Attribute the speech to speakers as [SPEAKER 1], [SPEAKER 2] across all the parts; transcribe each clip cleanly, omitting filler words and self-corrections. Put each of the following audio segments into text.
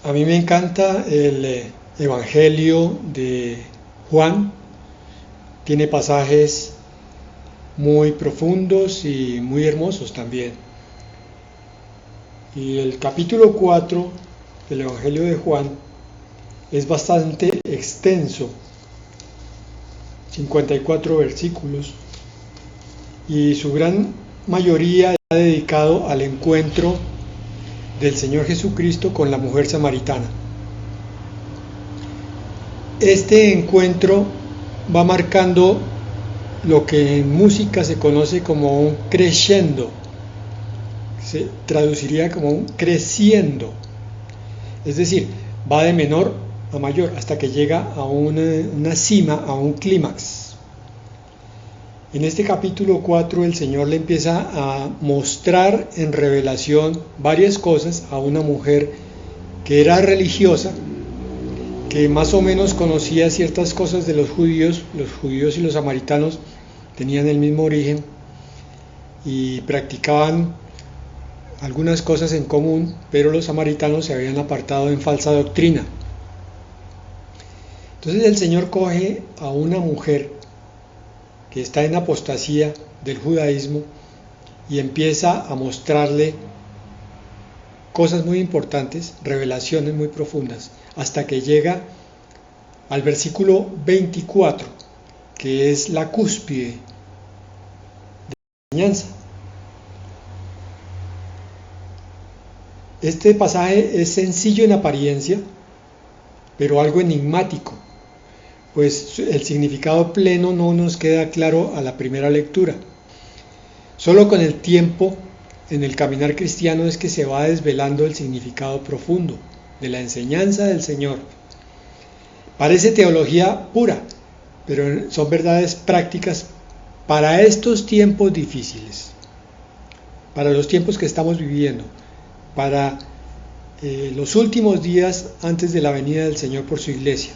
[SPEAKER 1] A mí me encanta el Evangelio de Juan. Tiene pasajes muy profundos y muy hermosos también. Y el capítulo 4 del Evangelio de Juan es bastante extenso, 54 versículos, y su gran mayoría está dedicado al encuentro del Señor Jesucristo con la mujer samaritana. Este encuentro va marcando lo que en música se conoce como un crescendo, se traduciría como un creciendo, es decir, va de menor a mayor hasta que llega a una cima, a un clímax. En este capítulo 4 el Señor le empieza a mostrar en revelación varias cosas a una mujer que era religiosa, que más o menos conocía ciertas cosas de los judíos y los samaritanos tenían el mismo origen y practicaban algunas cosas en común, pero los samaritanos se habían apartado en falsa doctrina. Entonces el Señor coge a una mujer que está en apostasía del judaísmo y empieza a mostrarle cosas muy importantes, revelaciones muy profundas, hasta que llega al versículo 24, que es la cúspide de la enseñanza. Este pasaje es sencillo en apariencia, pero algo enigmático, pues el significado pleno no nos queda claro a la primera lectura. Solo con el tiempo, en el caminar cristiano, es que se va desvelando el significado profundo de la enseñanza del Señor. Parece teología pura, pero son verdades prácticas para estos tiempos difíciles, para los tiempos que estamos viviendo, para los últimos días antes de la venida del Señor por su iglesia.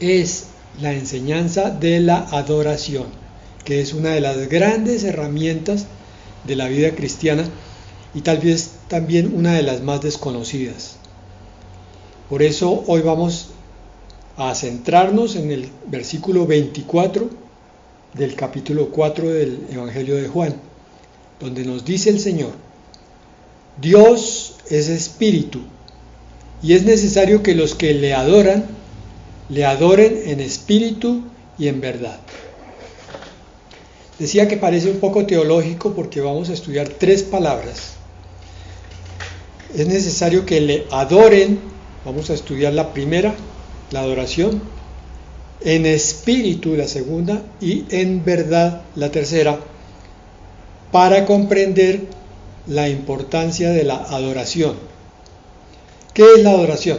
[SPEAKER 1] Es la enseñanza de la adoración, que es una de las grandes herramientas de la vida cristiana y tal vez también una de las más desconocidas. Por eso hoy vamos a centrarnos en el versículo 24 del capítulo 4 del Evangelio de Juan, donde nos dice el Señor: Dios es espíritu, y es necesario que los que le adoren en espíritu y en verdad. Decía que parece un poco teológico porque vamos a estudiar tres palabras. Es necesario que le adoren, vamos a estudiar la primera, la adoración, en espíritu la segunda y en verdad la tercera, para comprender la importancia de la adoración. ¿Qué es la adoración?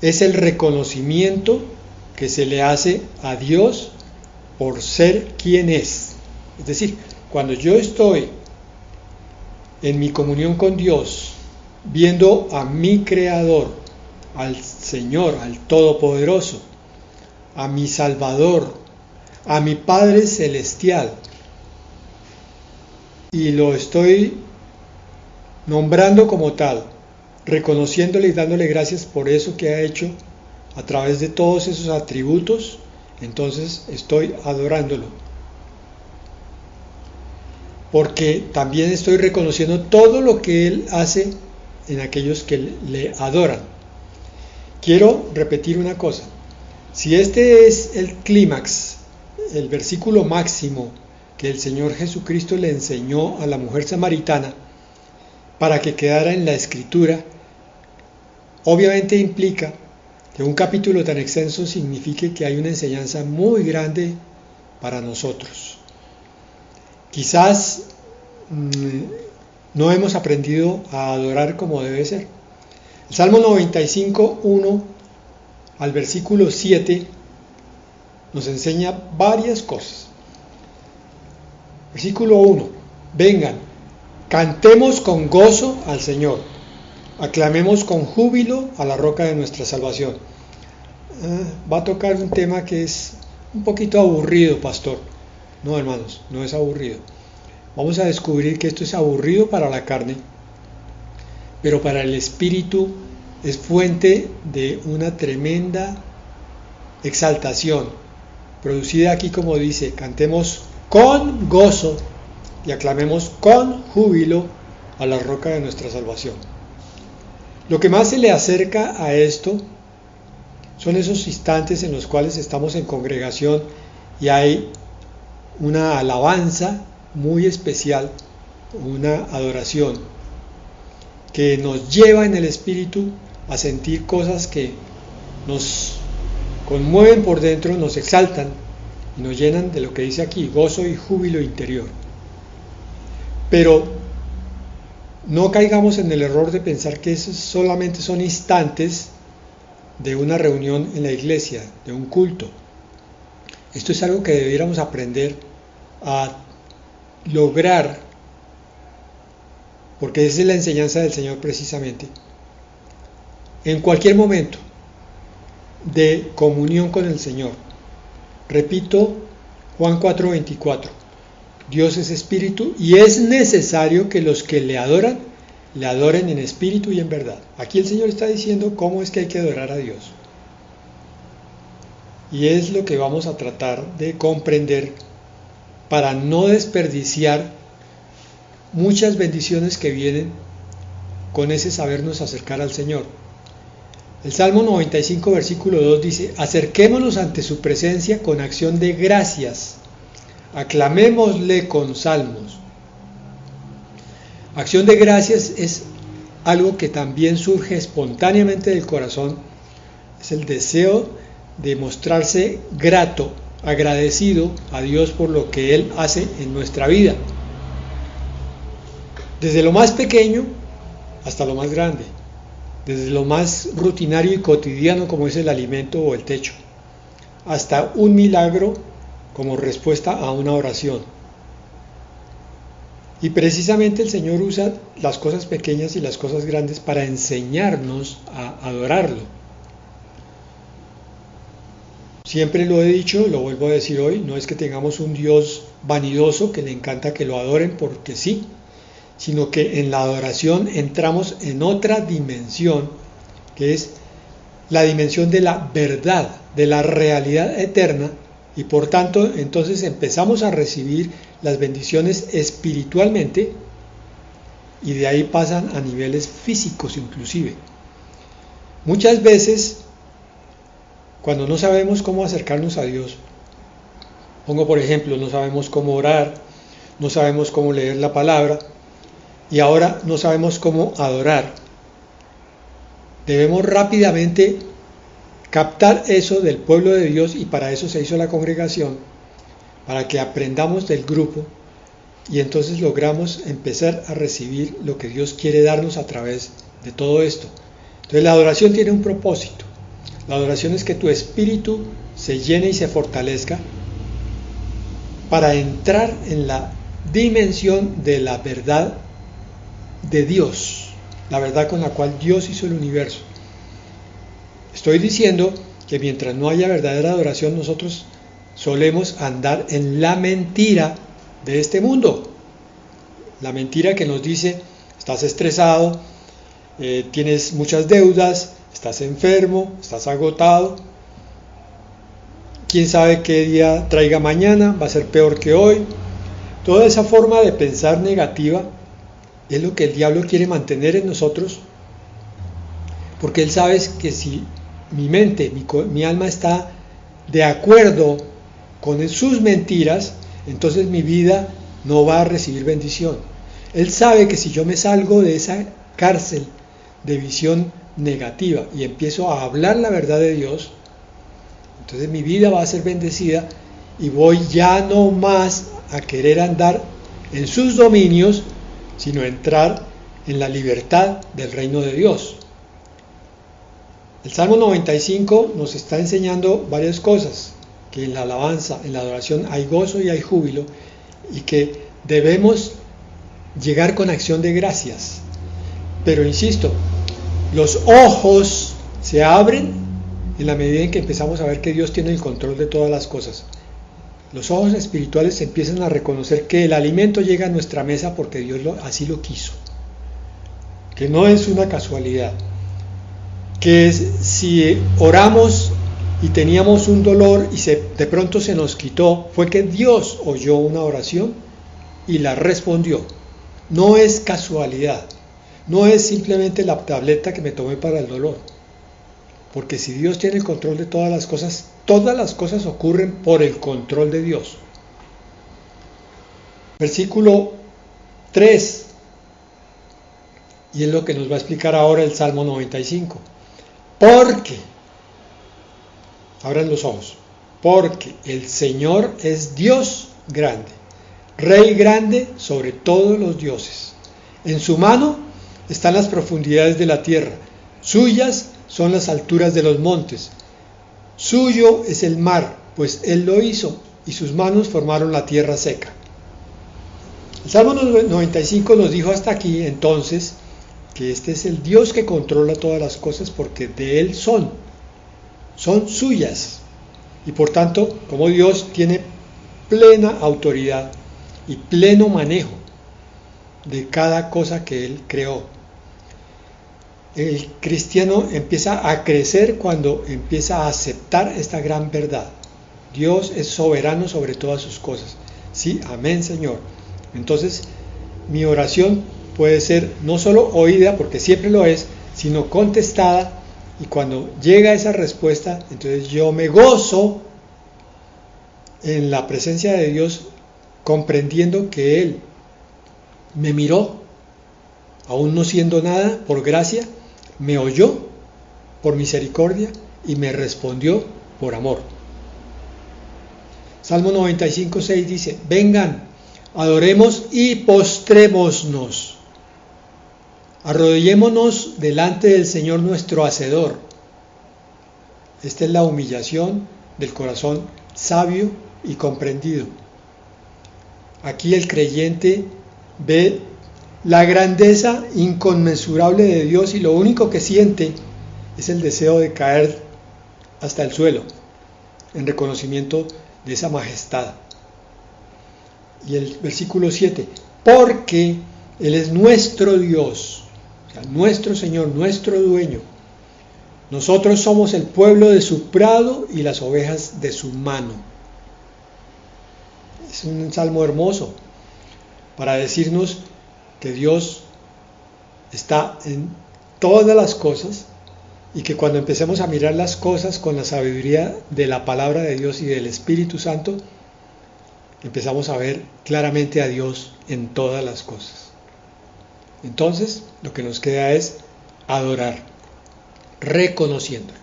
[SPEAKER 1] Es el reconocimiento que se le hace a Dios por ser quien es. Es decir, cuando yo estoy en mi comunión con Dios, viendo a mi Creador, al Señor, al Todopoderoso, a mi Salvador, a mi Padre Celestial, y lo estoy nombrando como tal, reconociéndole y dándole gracias por eso que ha hecho a través de todos esos atributos, entonces estoy adorándolo. Porque también estoy reconociendo todo lo que Él hace en aquellos que le adoran. Quiero repetir una cosa: si este es el clímax, el versículo máximo que el Señor Jesucristo le enseñó a la mujer samaritana para que quedara en la Escritura, obviamente implica que un capítulo tan extenso signifique que hay una enseñanza muy grande para nosotros. Quizás no hemos aprendido a adorar como debe ser. El Salmo 95, 1 al versículo 7 nos enseña varias cosas. Versículo 1: vengan, cantemos con gozo al Señor, aclamemos con júbilo a la roca de nuestra salvación. Va a tocar un tema que es un poquito aburrido, pastor. No, hermanos, no es aburrido. Vamos a descubrir que esto es aburrido para la carne, pero para el espíritu es fuente de una tremenda exaltación, producida aquí como dice, cantemos con gozo y aclamemos con júbilo a la roca de nuestra salvación. Lo que más se le acerca a esto son esos instantes en los cuales estamos en congregación y hay una alabanza muy especial, una adoración que nos lleva en el espíritu a sentir cosas que nos conmueven por dentro, nos exaltan y nos llenan de lo que dice aquí, gozo y júbilo interior. Pero no caigamos en el error de pensar que esos solamente son instantes de una reunión en la iglesia, de un culto. Esto es algo que debiéramos aprender a lograr, porque esa es la enseñanza del Señor precisamente, en cualquier momento de comunión con el Señor. Repito, Juan 4:24, Dios es espíritu y es necesario que los que le adoren en espíritu y en verdad. Aquí el Señor está diciendo cómo es que hay que adorar a Dios. Y es lo que vamos a tratar de comprender para no desperdiciar muchas bendiciones que vienen con ese sabernos acercar al Señor. El Salmo 95, versículo 2 dice, acerquémonos ante su presencia con acción de gracias, aclamémosle con salmos. Acción de gracias es algo que también surge espontáneamente del corazón, es el deseo de mostrarse grato, agradecido a Dios por lo que Él hace en nuestra vida, desde lo más pequeño hasta lo más grande, desde lo más rutinario y cotidiano como es el alimento o el techo, hasta un milagro como respuesta a una oración. Y precisamente el Señor usa las cosas pequeñas y las cosas grandes para enseñarnos a adorarlo. Siempre lo he dicho, lo vuelvo a decir hoy, no es que tengamos un Dios vanidoso que le encanta que lo adoren porque sí, sino que en la adoración entramos en otra dimensión, que es la dimensión de la verdad, de la realidad eterna, y por tanto entonces empezamos a recibir las bendiciones espiritualmente y de ahí pasan a niveles físicos inclusive. Muchas veces cuando no sabemos cómo acercarnos a Dios, pongo por ejemplo, no sabemos cómo orar, no sabemos cómo leer la palabra y ahora no sabemos cómo adorar, debemos rápidamente captar eso del pueblo de Dios y para eso se hizo la congregación, para que aprendamos del grupo y entonces logramos empezar a recibir lo que Dios quiere darnos a través de todo esto. Entonces la adoración tiene un propósito. La adoración es que tu espíritu se llene y se fortalezca para entrar en la dimensión de la verdad de Dios, la verdad con la cual Dios hizo el universo. Estoy diciendo que mientras no haya verdadera adoración, nosotros solemos andar en la mentira de este mundo. La mentira que nos dice, estás estresado, tienes muchas deudas, estás enfermo, estás agotado, quién sabe qué día traiga mañana, va a ser peor que hoy. Toda esa forma de pensar negativa es lo que el diablo quiere mantener en nosotros, porque él sabe que si mi mente, mi alma está de acuerdo con sus mentiras, entonces mi vida no va a recibir bendición. Él sabe que si yo me salgo de esa cárcel de visión negativa y empiezo a hablar la verdad de Dios, entonces mi vida va a ser bendecida y voy ya no más a querer andar en sus dominios, sino entrar en la libertad del reino de Dios. El Salmo 95 nos está enseñando varias cosas, que en la alabanza, en la adoración hay gozo y hay júbilo, y que debemos llegar con acción de gracias. Pero insisto, los ojos se abren en la medida en que empezamos a ver que Dios tiene el control de todas las cosas. Los ojos espirituales empiezan a reconocer que el alimento llega a nuestra mesa porque Dios así lo quiso. que no es una casualidad, que si oramos y teníamos un dolor y de pronto se nos quitó, fue que Dios oyó una oración y la respondió. No es casualidad, no es simplemente la tableta que me tomé para el dolor, porque si Dios tiene el control de todas las cosas ocurren por el control de Dios. Versículo 3, y es lo que nos va a explicar ahora el Salmo 95. Porque, abran los ojos, porque el Señor es Dios grande, Rey grande sobre todos los dioses. En su mano están las profundidades de la tierra, suyas son las alturas de los montes. Suyo es el mar, pues Él lo hizo, y sus manos formaron la tierra seca. El Salmo 95 nos dijo hasta aquí, entonces, que este es el Dios que controla todas las cosas, porque de Él son suyas. Y por tanto, como Dios tiene plena autoridad y pleno manejo de cada cosa que Él creó. El cristiano empieza a crecer cuando empieza a aceptar esta gran verdad. Dios es soberano sobre todas sus cosas. Sí, amén, Señor. Entonces, mi oración puede ser no solo oída, porque siempre lo es, sino contestada, y cuando llega esa respuesta, entonces yo me gozo en la presencia de Dios, comprendiendo que Él me miró, aún no siendo nada, por gracia, me oyó por misericordia y me respondió por amor. Salmo 95:6 dice: vengan, adoremos y postrémonos, arrodillémonos delante del Señor nuestro Hacedor. Esta es la humillación del corazón sabio y comprendido. Aquí el creyente ve la grandeza inconmensurable de Dios y lo único que siente es el deseo de caer hasta el suelo en reconocimiento de esa majestad. Y el versículo 7, porque Él es nuestro Dios, o sea, nuestro Señor, nuestro dueño. Nosotros somos el pueblo de su prado y las ovejas de su mano. Es un salmo hermoso para decirnos que Dios está en todas las cosas y que cuando empecemos a mirar las cosas con la sabiduría de la palabra de Dios y del Espíritu Santo, empezamos a ver claramente a Dios en todas las cosas. Entonces, lo que nos queda es adorar, reconociéndolo.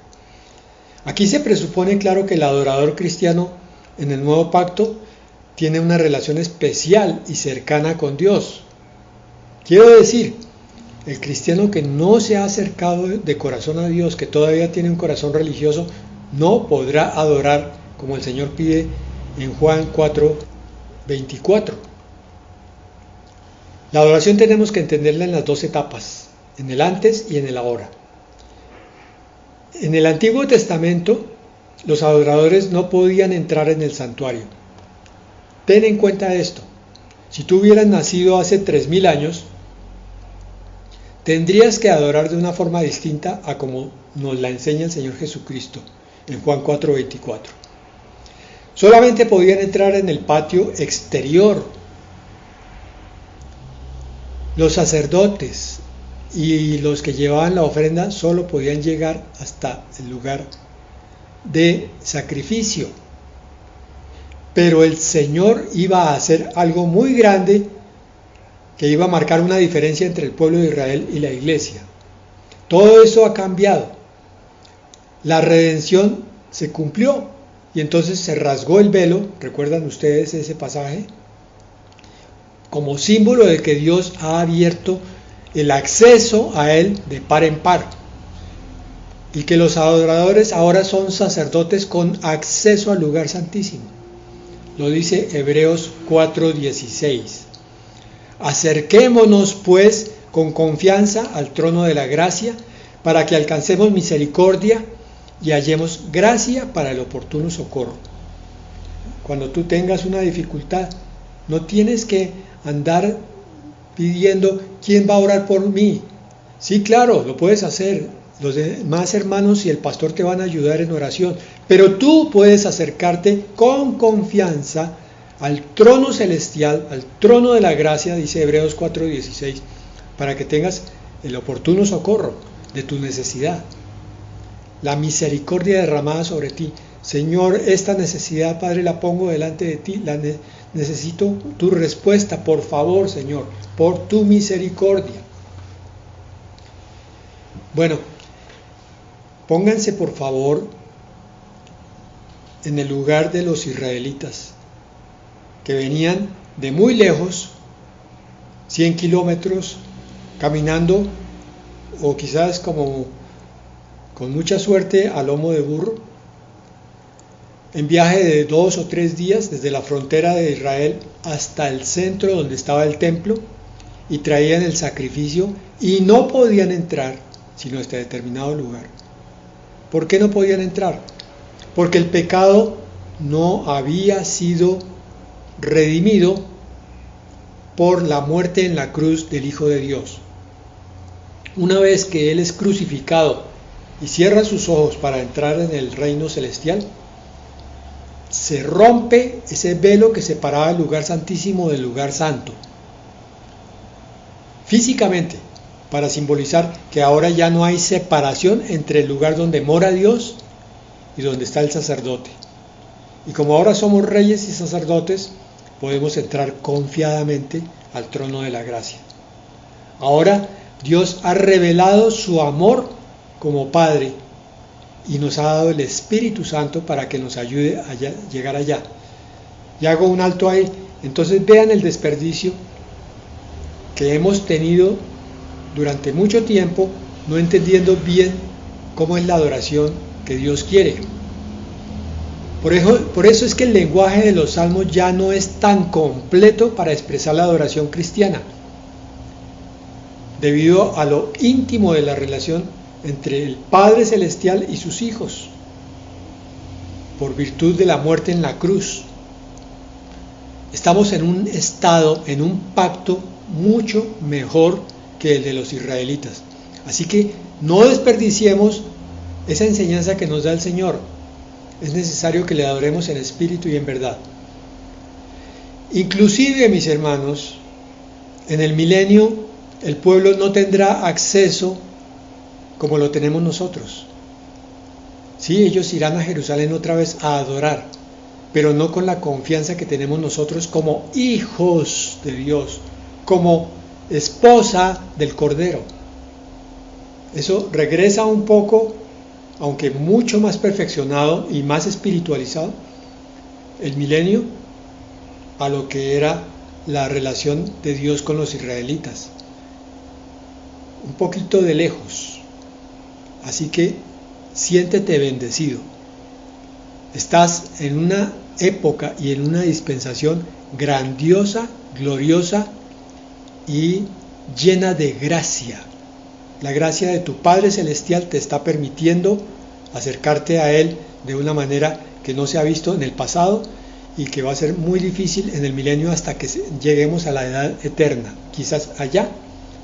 [SPEAKER 1] Aquí se presupone, claro, que el adorador cristiano en el nuevo pacto tiene una relación especial y cercana con Dios. Quiero decir, el cristiano que no se ha acercado de corazón a Dios, que todavía tiene un corazón religioso, no podrá adorar como el Señor pide en Juan 4:24. La adoración tenemos que entenderla en las dos etapas, en el antes y en el ahora. En el Antiguo Testamento, los adoradores no podían entrar en el santuario. Ten en cuenta esto: si tú hubieras nacido hace 3000 años, tendrías que adorar de una forma distinta a como nos la enseña el Señor Jesucristo en Juan 4:24. Solamente podían entrar en el patio exterior. Los sacerdotes y los que llevaban la ofrenda solo podían llegar hasta el lugar de sacrificio. Pero el Señor iba a hacer algo muy grande que iba a marcar una diferencia entre el pueblo de Israel y la iglesia. Todo eso ha cambiado. La redención se cumplió y entonces se rasgó el velo. ¿Recuerdan ustedes ese pasaje? Como símbolo de que Dios ha abierto el acceso a Él de par en par. Y que los adoradores ahora son sacerdotes con acceso al lugar santísimo. Lo dice Hebreos 4:16. Acerquémonos pues con confianza al trono de la gracia, para que alcancemos misericordia y hallemos gracia para el oportuno socorro. Cuando tú tengas una dificultad, no tienes que andar pidiendo quién va a orar por mí, Sí, claro, lo puedes hacer. Los demás hermanos y el pastor te van a ayudar en oración, pero tú puedes acercarte con confianza al trono celestial, al trono de la gracia, dice Hebreos 4:16, para que tengas el oportuno socorro de tu necesidad. La misericordia derramada sobre ti. Señor, esta necesidad, Padre, la pongo delante de ti, necesito tu respuesta, por favor, Señor, por tu misericordia. Bueno, pónganse por favor en el lugar de los israelitas, que venían de muy lejos, 100 kilómetros, caminando, o quizás como con mucha suerte a lomo de burro, en viaje de 2 o 3 días desde la frontera de Israel hasta el centro donde estaba el templo, y traían el sacrificio y no podían entrar sino hasta determinado lugar. ¿Por qué no podían entrar? Porque el pecado no había sido redimido por la muerte en la cruz del Hijo de Dios. Una vez que Él es crucificado y cierra sus ojos para entrar en el reino celestial, se rompe ese velo que separaba el lugar santísimo del lugar santo. Físicamente, para simbolizar que ahora ya no hay separación entre el lugar donde mora Dios y donde está el sacerdote. Y como ahora somos reyes y sacerdotes, podemos entrar confiadamente al trono de la gracia. Ahora Dios ha revelado su amor como Padre y nos ha dado el Espíritu Santo para que nos ayude a llegar allá. Y hago un alto ahí. Entonces vean el desperdicio que hemos tenido durante mucho tiempo, no entendiendo bien cómo es la adoración que Dios quiere. Por eso es que el lenguaje de los salmos ya no es tan completo para expresar la adoración cristiana, debido a lo íntimo de la relación entre el Padre Celestial y sus hijos, por virtud de la muerte en la cruz. Estamos en un estado, en un pacto mucho mejor que el de los israelitas. Así que no desperdiciemos esa enseñanza que nos da el Señor. Es necesario que le adoremos en espíritu y en verdad. Inclusive, mis hermanos, en el milenio el pueblo no tendrá acceso como lo tenemos nosotros. Sí, ellos irán a Jerusalén otra vez a adorar, pero no con la confianza que tenemos nosotros como hijos de Dios, como esposa del Cordero. Eso regresa un poco, aunque mucho más perfeccionado y más espiritualizado, el milenio, a lo que era la relación de Dios con los israelitas. Un poquito de lejos. Así que siéntete bendecido. Estás en una época y en una dispensación grandiosa, gloriosa y llena de gracia. La gracia de tu Padre Celestial te está permitiendo acercarte a Él de una manera que no se ha visto en el pasado y que va a ser muy difícil en el milenio hasta que lleguemos a la edad eterna. Quizás allá,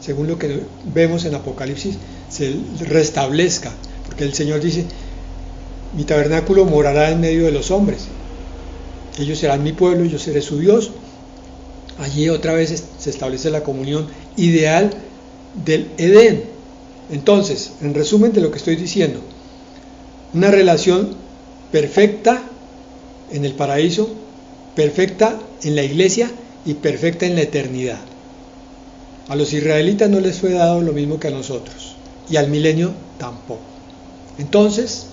[SPEAKER 1] según lo que vemos en Apocalipsis, se restablezca, porque el Señor dice: mi tabernáculo morará en medio de los hombres, ellos serán mi pueblo y yo seré su Dios. Allí otra vez se establece la comunión ideal del Edén. Entonces, en resumen de lo que estoy diciendo, una relación perfecta en el paraíso, perfecta en la iglesia y perfecta en la eternidad. A los israelitas no les fue dado lo mismo que a nosotros, y al milenio tampoco. Entonces,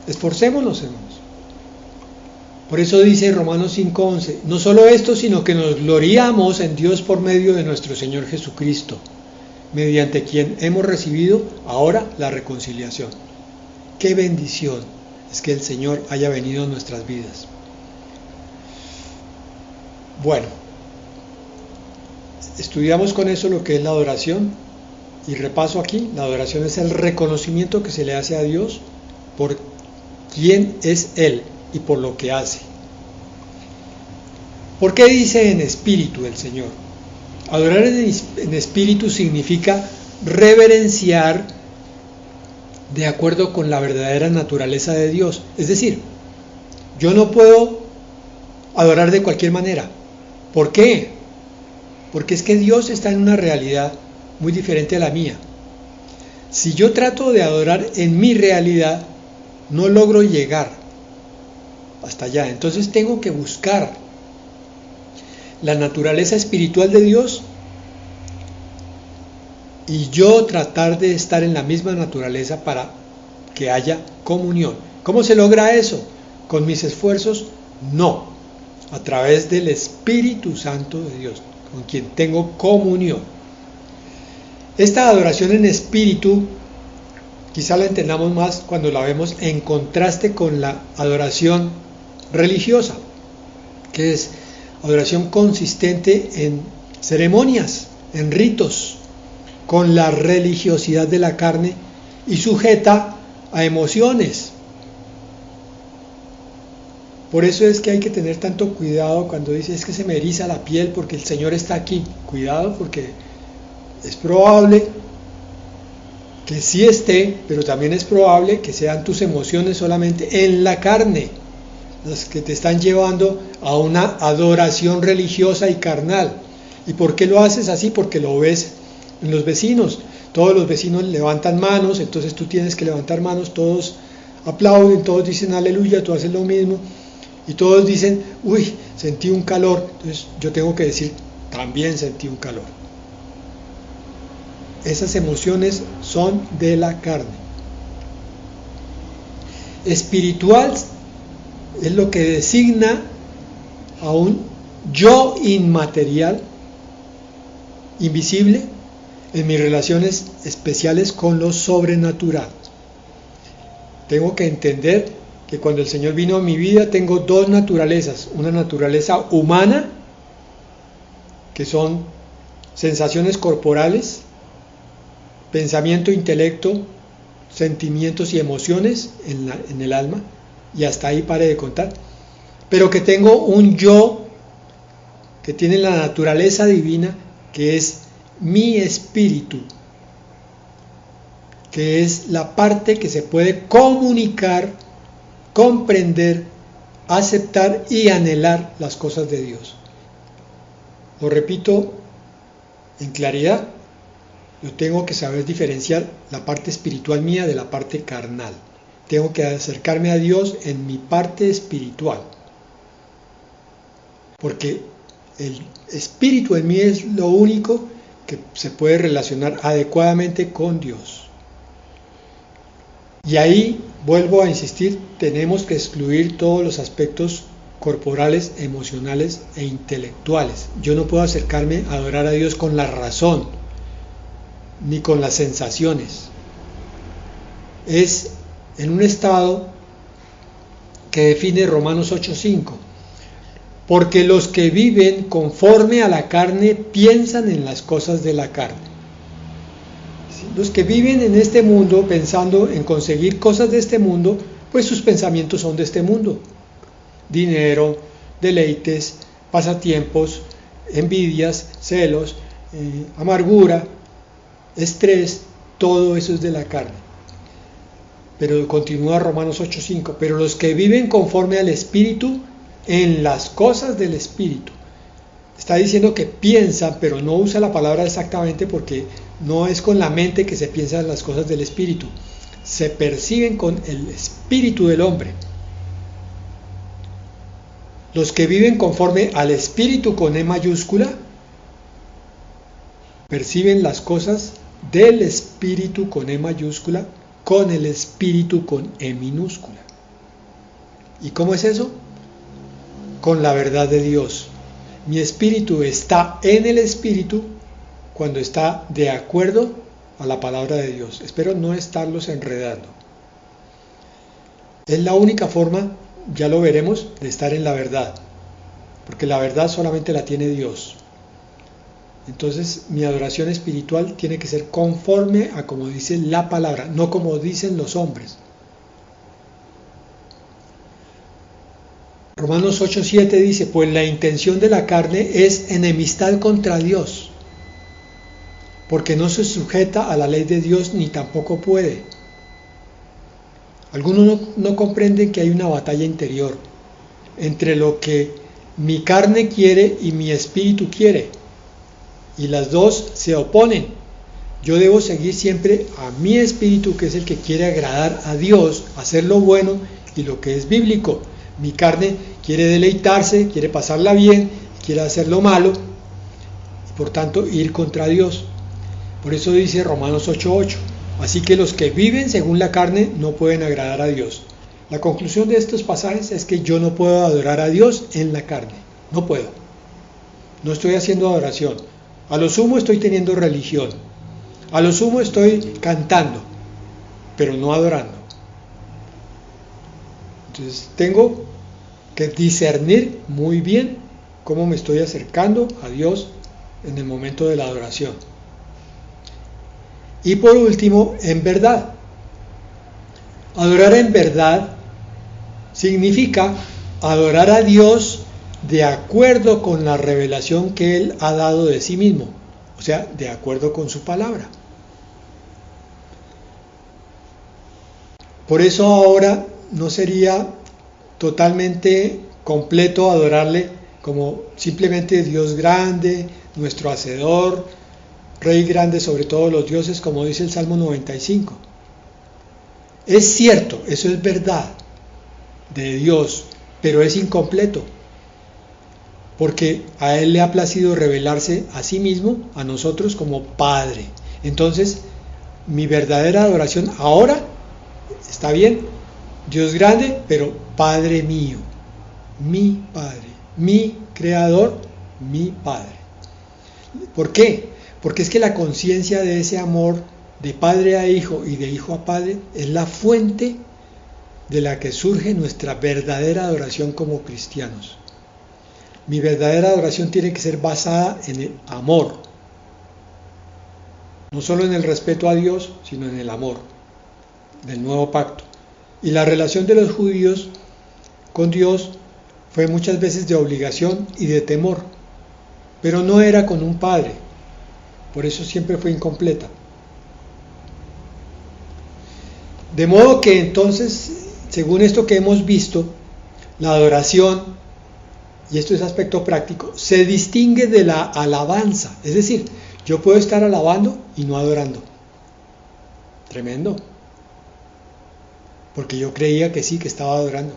[SPEAKER 1] esforcémonos, hermanos. Por eso dice Romanos 5:11, no solo esto, sino que nos gloriamos en Dios por medio de nuestro Señor Jesucristo, mediante quien hemos recibido ahora la reconciliación. ¡Qué bendición es que el Señor haya venido a nuestras vidas! Bueno, estudiamos con eso lo que es la adoración, y repaso aquí: la adoración es el reconocimiento que se le hace a Dios por quién es Él y por lo que hace. ¿Por qué dice en espíritu el Señor? Adorar en espíritu significa reverenciar de acuerdo con la verdadera naturaleza de Dios. Es decir, yo no puedo adorar de cualquier manera. ¿Por qué? Porque es que Dios está en una realidad muy diferente a la mía. Si yo trato de adorar en mi realidad, no logro llegar hasta allá. Entonces tengo que buscar la naturaleza espiritual de Dios y yo tratar de estar en la misma naturaleza para que haya comunión. ¿Cómo se logra eso? ¿Con mis esfuerzos? No. A través del Espíritu Santo de Dios, con quien tengo comunión. Esta adoración en espíritu, quizá la entendamos más cuando la vemos en contraste con la adoración religiosa, que es adoración consistente en ceremonias, en ritos, con la religiosidad de la carne y sujeta a emociones. Por eso es que hay que tener tanto cuidado cuando dice es que se me eriza la piel porque el Señor está aquí. Cuidado, porque es probable que sí esté, pero también es probable que sean tus emociones solamente en la carne las que te están llevando a una adoración religiosa y carnal. ¿Y por qué lo haces así? Porque lo ves en los vecinos. Todos los vecinos levantan manos, entonces tú tienes que levantar manos, todos aplauden, todos dicen aleluya, tú haces lo mismo. Y todos dicen, uy, sentí un calor, entonces yo tengo que decir, también sentí un calor. Esas emociones son de la carne. Espiritual es lo que designa a un yo inmaterial, invisible, en mis relaciones especiales con lo sobrenatural. Tengo que entender que cuando el Señor vino a mi vida tengo dos naturalezas, una naturaleza humana, que son sensaciones corporales, pensamiento, intelecto, sentimientos y emociones en el alma, y hasta ahí pare de contar, pero que tengo un yo que tiene la naturaleza divina, que es mi espíritu, que es la parte que se puede comunicar, comprender, aceptar y anhelar las cosas de Dios. Lo repito en claridad, yo tengo que saber diferenciar la parte espiritual mía de la parte carnal. Tengo que acercarme a Dios en mi parte espiritual, porque el espíritu en mí es lo único que se puede relacionar adecuadamente con Dios. Y ahí, vuelvo a insistir, tenemos que excluir todos los aspectos corporales, emocionales e intelectuales. Yo no puedo acercarme a adorar a Dios con la razón, ni con las sensaciones. Es en un estado que define Romanos 8:5. Porque los que viven conforme a la carne piensan en las cosas de la carne. Los que viven en este mundo pensando en conseguir cosas de este mundo, pues sus pensamientos son de este mundo. Dinero, deleites, pasatiempos, envidias, celos, amargura, estrés, todo eso es de la carne. Pero continúa Romanos 8:5, pero los que viven conforme al Espíritu, en las cosas del Espíritu. Está diciendo que piensan, pero no usa la palabra exactamente porque no es con la mente que se piensan las cosas del Espíritu. Se perciben con el Espíritu del hombre. Los que viven conforme al Espíritu con E mayúscula, perciben las cosas del Espíritu con E mayúscula, con el Espíritu con E minúscula. ¿Y cómo es eso? Con la verdad de Dios. Mi espíritu está en el Espíritu cuando está de acuerdo a la palabra de Dios. Espero no estarlos enredando. Es la única forma, ya lo veremos, de estar en la verdad, porque la verdad solamente la tiene Dios. Entonces mi adoración espiritual tiene que ser conforme a como dice la palabra, no como dicen los hombres. Romanos 8:7 dice, pues la intención de la carne es enemistad contra Dios, porque no se sujeta a la ley de Dios ni tampoco puede. Algunos no comprenden que hay una batalla interior entre lo que mi carne quiere y mi espíritu quiere, y las dos se oponen. Yo debo seguir siempre a mi espíritu, que es el que quiere agradar a Dios, hacer lo bueno y lo que es bíblico. Mi carne quiere deleitarse, quiere pasarla bien, quiere hacer lo malo, y por tanto ir contra Dios. Por eso dice Romanos 8:8, así que los que viven según la carne no pueden agradar a Dios. La conclusión de estos pasajes es que yo no puedo adorar a Dios en la carne, no puedo. No estoy haciendo adoración. A lo sumo estoy teniendo religión. A lo sumo estoy cantando, pero no adorando. Entonces tengo que discernir muy bien cómo me estoy acercando a Dios en el momento de la adoración. Y por último, en verdad. Adorar en verdad significa adorar a Dios de acuerdo con la revelación que Él ha dado de sí mismo, o sea, de acuerdo con su palabra. Por eso ahora no sería totalmente completo adorarle como simplemente Dios grande, nuestro hacedor, Rey grande sobre todos los dioses, como dice el Salmo 95. Es cierto, eso es verdad de Dios, pero es incompleto, porque a Él le ha placido revelarse a sí mismo, a nosotros, como Padre. Entonces, mi verdadera adoración ahora, está bien, Dios grande, pero Padre mío, mi Padre, mi Creador, mi Padre. ¿Por qué? Porque es que la conciencia de ese amor de padre a hijo y de hijo a padre es la fuente de la que surge nuestra verdadera adoración como cristianos. Mi verdadera adoración tiene que ser basada en el amor, no solo en el respeto a Dios, sino en el amor del nuevo pacto. Y la relación de los judíos con Dios fue muchas veces de obligación y de temor, pero no era con un padre, por eso siempre fue incompleta. De modo que entonces, según esto que hemos visto, la adoración, y esto es aspecto práctico, se distingue de la alabanza. Es decir, yo puedo estar alabando y no adorando. Tremendo. Porque yo creía que sí, que estaba adorando.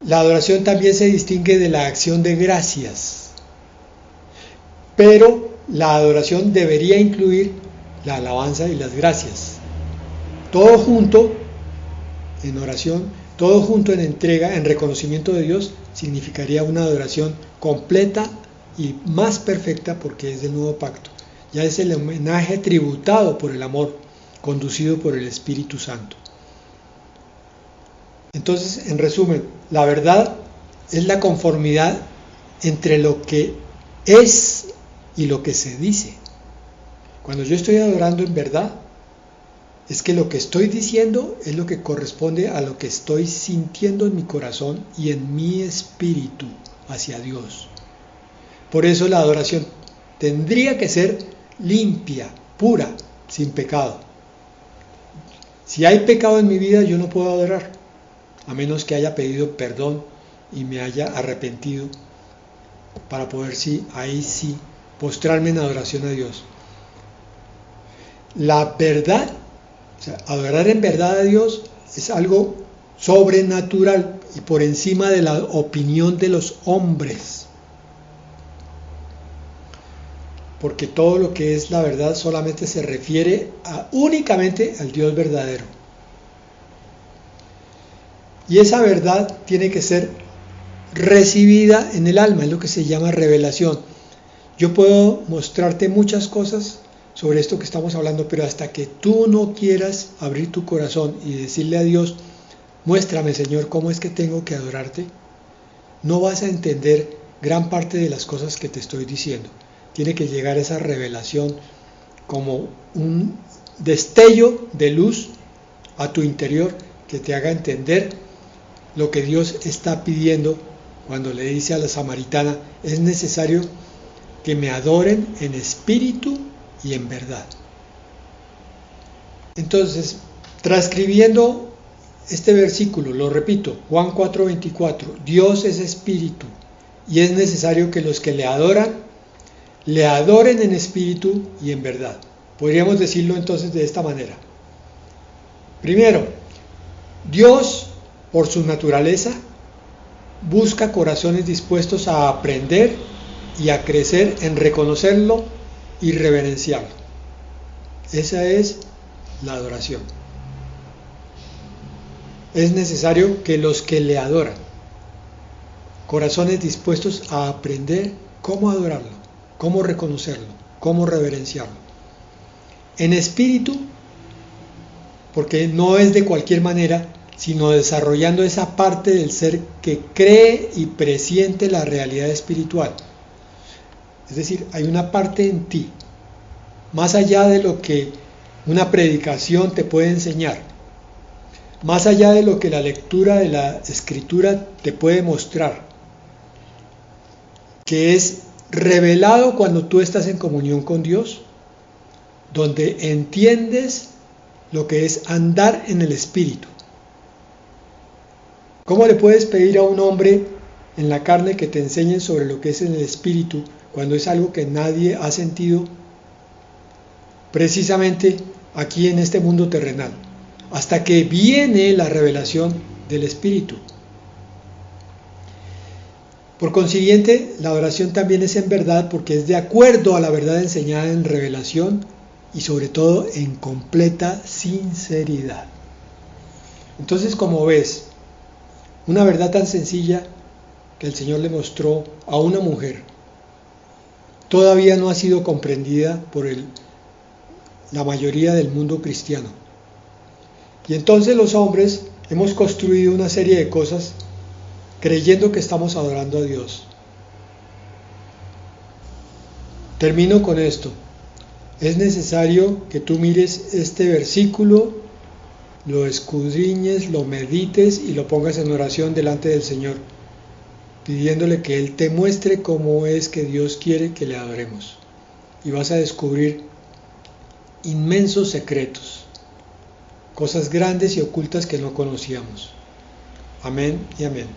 [SPEAKER 1] La adoración también se distingue de la acción de gracias. Pero la adoración debería incluir la alabanza y las gracias. Todo junto en oración, todo junto en entrega, en reconocimiento de Dios, significaría una adoración completa y más perfecta, porque es del nuevo pacto. Ya es el homenaje tributado por el amor, conducido por el Espíritu Santo. Entonces, en resumen, la verdad es la conformidad entre lo que es y lo que se dice. Cuando yo estoy adorando en verdad, es que lo que estoy diciendo es lo que corresponde a lo que estoy sintiendo en mi corazón y en mi espíritu hacia Dios. Por eso la adoración tendría que ser limpia, pura, sin pecado. Si hay pecado en mi vida, yo no puedo adorar, a menos que haya pedido perdón y me haya arrepentido, para poder ahí sí postrarme en adoración a Dios. La verdad, o sea, adorar en verdad a Dios es algo sobrenatural y por encima de la opinión de los hombres. Porque todo lo que es la verdad solamente se refiere únicamente al Dios verdadero. Y esa verdad tiene que ser recibida en el alma, es lo que se llama revelación. Yo puedo mostrarte muchas cosas sobre esto que estamos hablando, pero hasta que tú no quieras abrir tu corazón y decirle a Dios, muéstrame, Señor, cómo es que tengo que adorarte, no vas a entender gran parte de las cosas que te estoy diciendo. Tiene que llegar esa revelación como un destello de luz a tu interior que te haga entender lo que Dios está pidiendo cuando le dice a la samaritana, es necesario que me adoren en espíritu y en verdad. Entonces, transcribiendo este versículo, lo repito, Juan 4:24, Dios es espíritu y es necesario que los que le adoren en espíritu y en verdad. Podríamos decirlo entonces de esta manera. Primero, Dios, por su naturaleza, busca corazones dispuestos a aprender y a crecer en reconocerlo y reverenciarlo. Esa es la adoración. Es necesario que los que le adoran, corazones dispuestos a aprender cómo adorarlo, cómo reconocerlo, cómo reverenciarlo. En espíritu, porque no es de cualquier manera, sino desarrollando esa parte del ser que cree y presiente la realidad espiritual. Es decir, hay una parte en ti, más allá de lo que una predicación te puede enseñar, más allá de lo que la lectura de la Escritura te puede mostrar, que es revelado cuando tú estás en comunión con Dios, donde entiendes lo que es andar en el Espíritu. ¿Cómo le puedes pedir a un hombre en la carne que te enseñe sobre lo que es en el Espíritu cuando es algo que nadie ha sentido precisamente aquí en este mundo terrenal? Hasta que viene la revelación del Espíritu. Por consiguiente, la adoración también es en verdad porque es de acuerdo a la verdad enseñada en revelación y sobre todo en completa sinceridad. Entonces, como ves, una verdad tan sencilla que el Señor le mostró a una mujer todavía no ha sido comprendida por la mayoría del mundo cristiano. Y entonces los hombres hemos construido una serie de cosas creyendo que estamos adorando a Dios. Termino con esto. Es necesario que tú mires este versículo, lo escudriñes, lo medites y lo pongas en oración delante del Señor, pidiéndole que Él te muestre cómo es que Dios quiere que le adoremos. Y vas a descubrir inmensos secretos, cosas grandes y ocultas que no conocíamos. Amén y amén.